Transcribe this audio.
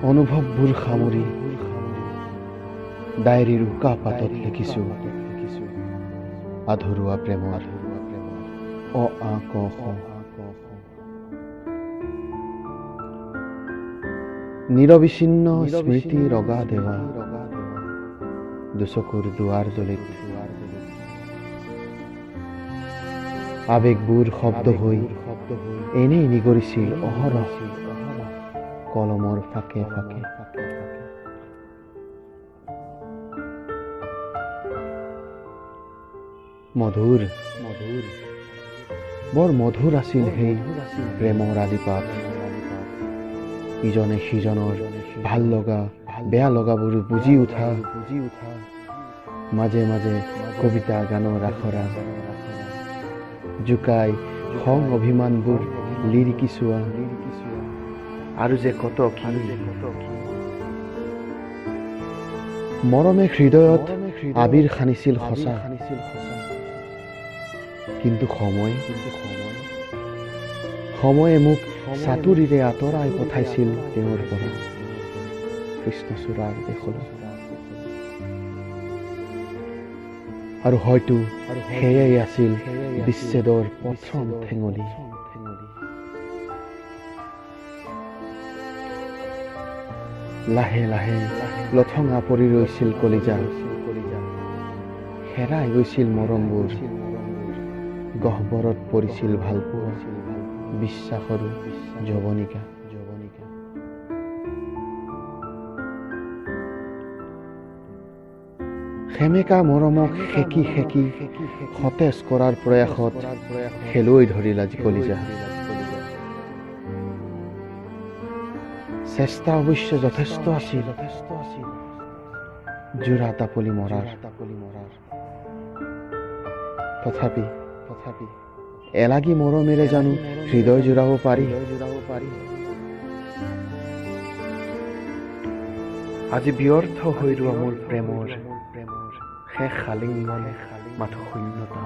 অনুভৱবোৰ সামৰি ডায়েৰীৰ উকা পাতত লিখিছো আধৰুৱা প্ৰেমৰ অ আ ক খ। নিৰবিচ্ছিন্ন স্মৃতি ৰগা দেৱা দুচকুৰ দুৱাৰ দলিত আবেগবোৰ শব্দ হৈ এনেই নিগৰিছিল অহৰহ কলমৰ ফাকে ফাকে। মধুৰ বৰ মধুৰ আছিল সেই প্ৰেমৰ আলিপাত। ইজনে সিজনৰ ভাল লগা বেয়া লগাবোৰ বুজি উঠা, মাজে মাজে কবিতা গানৰ আখৰা জোকাই খং অভিমানবোৰ লিৰিকি চোৱা আৰু যে কত কি। মৰমে হৃদয়ত আবিৰ সানিছিল সঁচা, কিন্তু সময়ে মোক চাতুৰিৰে আঁতৰাই পঠাইছিল তেওঁৰ পৰা কৃষ্ণচূড়াৰ দেশলৈ। আৰু হয়তো সেয়াই আছিল বিচ্ছেদৰ প্ৰথম ঠেঙুলি। লাহে লাহে লঠঙা পৰি ৰৈছিল কলিজা, হেৰাই গৈছিল মৰমবোৰ, গহ্বৰত পৰিছিল ভালপোৱা বিশ্বাসৰো যৱনিকা। সেমেকা মৰমক সেকি সেকি সতেজ কৰাৰ প্ৰয়াসত খেলুৱৈ ধৰিল আজি কলিজা। চেষ্টা অৱশ্যে যথেষ্ট আছিল জোৰা তাপলি মৰাৰ, তথাপি এলাগী মৰমেৰে জানো হৃদয় জোৰাব পাৰি। আজি ব্যৰ্থ হৈ ৰোৱা মোৰ প্ৰেমৰ শেষ আলিঙ্গন মাথো শূন্যতা।